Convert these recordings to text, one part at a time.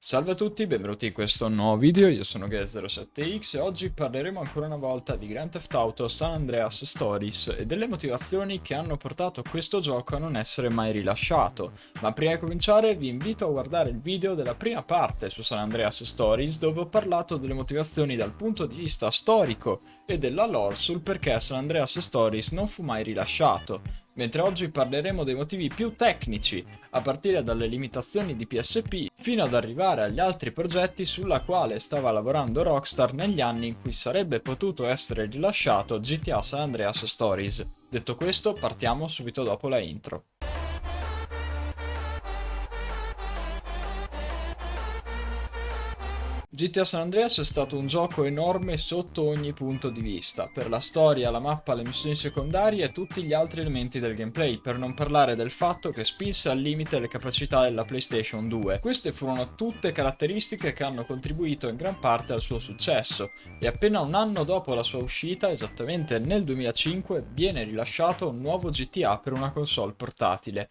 Salve a tutti, benvenuti in questo nuovo video, io sono Gaz07x e oggi parleremo ancora una volta di Grand Theft Auto San Andreas Stories e delle motivazioni che hanno portato questo gioco a non essere mai rilasciato. Ma prima di cominciare vi invito a guardare il video della prima parte su San Andreas Stories dove ho parlato delle motivazioni dal punto di vista storico e della lore sul perché San Andreas Stories non fu mai rilasciato. Mentre oggi parleremo dei motivi più tecnici, a partire dalle limitazioni di PSP, fino ad arrivare agli altri progetti sulla quale stava lavorando Rockstar negli anni in cui sarebbe potuto essere rilasciato GTA San Andreas Stories. Detto questo, partiamo subito dopo la intro. GTA San Andreas è stato un gioco enorme sotto ogni punto di vista, per la storia, la mappa, le missioni secondarie e tutti gli altri elementi del gameplay, per non parlare del fatto che spinse al limite le capacità della PlayStation 2. Queste furono tutte caratteristiche che hanno contribuito in gran parte al suo successo, e appena un anno dopo la sua uscita, esattamente nel 2005, viene rilasciato un nuovo GTA per una console portatile.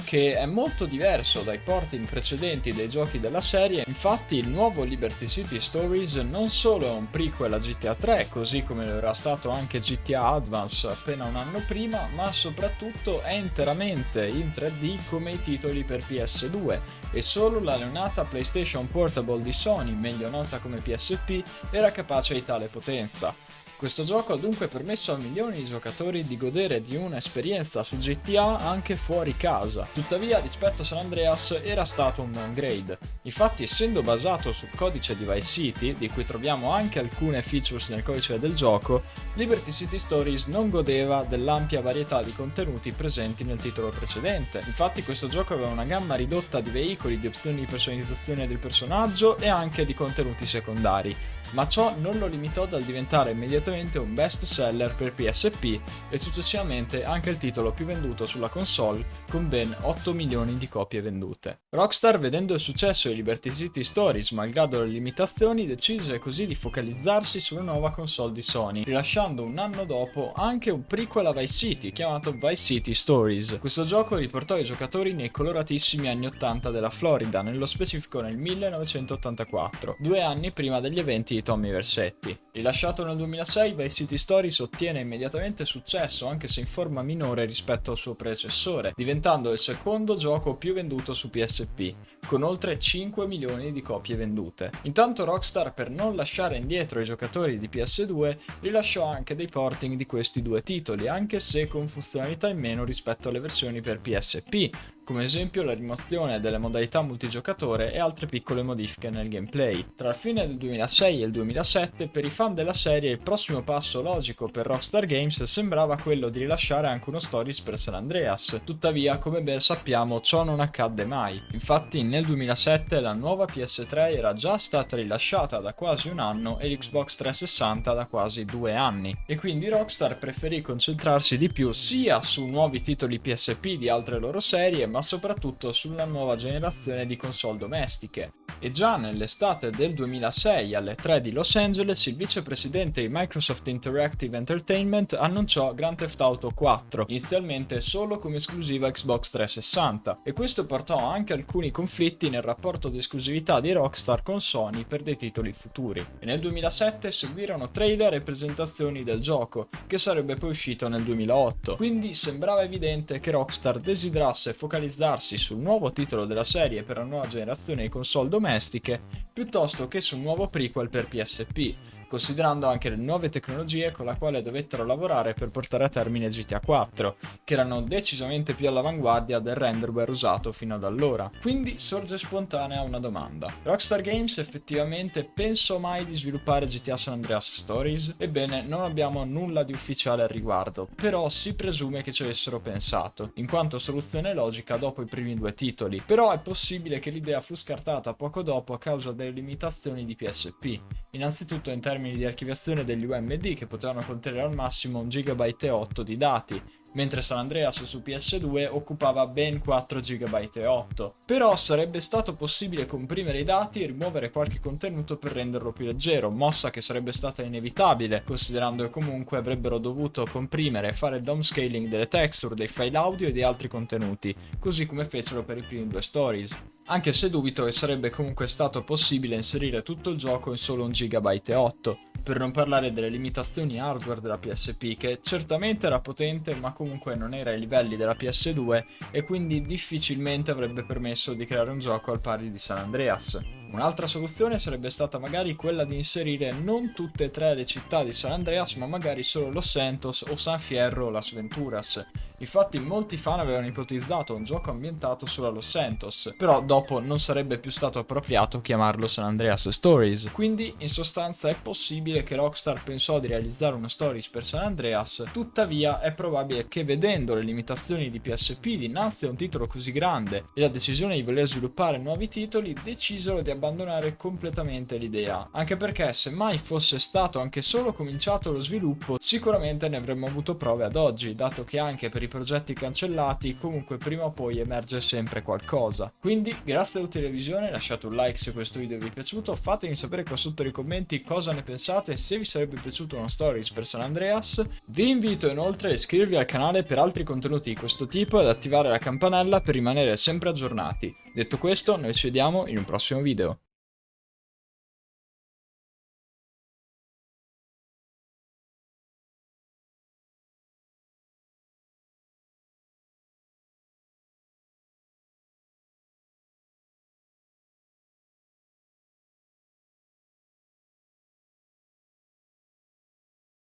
Che è molto diverso dai porting precedenti dei giochi della serie. Infatti il nuovo Liberty City Stories non solo è un prequel a GTA 3, così come lo era stato anche GTA Advance appena un anno prima, ma soprattutto è interamente in 3D come i titoli per PS2 e solo la neonata PlayStation Portable di Sony, meglio nota come PSP, era capace di tale potenza. Questo gioco ha dunque permesso a milioni di giocatori di godere di un'esperienza su GTA anche fuori casa. Tuttavia, rispetto a San Andreas, era stato un downgrade. Infatti, essendo basato sul codice di Vice City, di cui troviamo anche alcune features nel codice del gioco, Liberty City Stories non godeva dell'ampia varietà di contenuti presenti nel titolo precedente. Infatti, questo gioco aveva una gamma ridotta di veicoli, di opzioni di personalizzazione del personaggio e anche di contenuti secondari. Ma ciò non lo limitò dal diventare immediatamente un best seller per PSP e successivamente anche il titolo più venduto sulla console, con ben 8 milioni di copie vendute. Rockstar, vedendo il successo di Liberty City Stories malgrado le limitazioni, decise così di focalizzarsi sulla nuova console di Sony, rilasciando un anno dopo anche un prequel a Vice City chiamato Vice City Stories. Questo gioco riportò i giocatori nei coloratissimi anni 80 della Florida, nello specifico nel 1984, 2 anni prima degli eventi di Tommy Vercetti. Rilasciato nel 2006, Vice City Stories ottiene immediatamente successo, anche se in forma minore rispetto al suo predecessore, diventando il secondo gioco più venduto su PSP, con oltre 5 milioni di copie vendute. Intanto Rockstar, per non lasciare indietro i giocatori di PS2, rilasciò anche dei porting di questi due titoli, anche se con funzionalità in meno rispetto alle versioni per PSP, come esempio la rimozione delle modalità multigiocatore e altre piccole modifiche nel gameplay. Tra la fine del 2006 e il 2007, per i fan della serie, il prossimo passo logico per Rockstar Games sembrava quello di rilasciare anche uno Stories per San Andreas. Tuttavia, come ben sappiamo, ciò non accadde mai. Infatti, nel 2007 la nuova PS3 era già stata rilasciata da quasi un anno e l'Xbox 360 da quasi 2 anni. E quindi Rockstar preferì concentrarsi di più sia su nuovi titoli PSP di altre loro serie, ma soprattutto sulla nuova generazione di console domestiche. E già nell'estate del 2006 alle 3 di Los Angeles il vicepresidente di Microsoft Interactive Entertainment annunciò Grand Theft Auto 4, inizialmente solo come esclusiva Xbox 360, e questo portò anche alcuni conflitti nel rapporto di esclusività di Rockstar con Sony per dei titoli futuri. E nel 2007 seguirono trailer e presentazioni del gioco, che sarebbe poi uscito nel 2008, quindi sembrava evidente che Rockstar desiderasse focalizzarsi sul nuovo titolo della serie per la nuova generazione di console domestiche piuttosto che sul nuovo prequel per PSP, considerando anche le nuove tecnologie con la quale dovettero lavorare per portare a termine GTA 4, che erano decisamente più all'avanguardia del renderware usato fino ad allora. Quindi sorge spontanea una domanda: Rockstar Games effettivamente pensò mai di sviluppare GTA San Andreas Stories? Ebbene, non abbiamo nulla di ufficiale al riguardo, però si presume che ci avessero pensato, in quanto soluzione logica dopo i primi due titoli. Però è possibile che l'idea fu scartata poco dopo a causa delle limitazioni di PSP, innanzitutto in termini di archiviazione degli UMD, che potevano contenere al massimo 1,8 GB di dati, mentre San Andreas su PS2 occupava ben 4 GB e 8. Però sarebbe stato possibile comprimere i dati e rimuovere qualche contenuto per renderlo più leggero, mossa che sarebbe stata inevitabile, considerando che comunque avrebbero dovuto comprimere e fare il downscaling delle texture, dei file audio e di altri contenuti, così come fecero per i primi due stories. Anche se dubito che sarebbe comunque stato possibile inserire tutto il gioco in solo 1 GB e 8, per non parlare delle limitazioni hardware della PSP, che certamente era potente ma comunque non era ai livelli della PS2 e quindi difficilmente avrebbe permesso di creare un gioco al pari di San Andreas. Un'altra soluzione sarebbe stata magari quella di inserire non tutte e tre le città di San Andreas, ma magari solo Los Santos o San Fierro o Las Venturas. Infatti molti fan avevano ipotizzato un gioco ambientato solo a Los Santos, però dopo non sarebbe più stato appropriato chiamarlo San Andreas Stories. Quindi in sostanza è possibile che Rockstar pensò di realizzare uno Stories per San Andreas, tuttavia è probabile che vedendo le limitazioni di PSP dinanzi a un titolo così grande e la decisione di voler sviluppare nuovi titoli, decisero di abbandonare completamente l'idea, anche perché se mai fosse stato anche solo cominciato lo sviluppo sicuramente ne avremmo avuto prove ad oggi, dato che anche per i progetti cancellati comunque prima o poi emerge sempre qualcosa. Quindi grazie all'utile visione, lasciate un like se questo video vi è piaciuto, fatemi sapere qua sotto nei commenti cosa ne pensate e se vi sarebbe piaciuto uno Stories per San Andreas. Vi invito inoltre a iscrivervi al canale per altri contenuti di questo tipo e ad attivare la campanella per rimanere sempre aggiornati. Detto questo, noi ci vediamo in un prossimo video.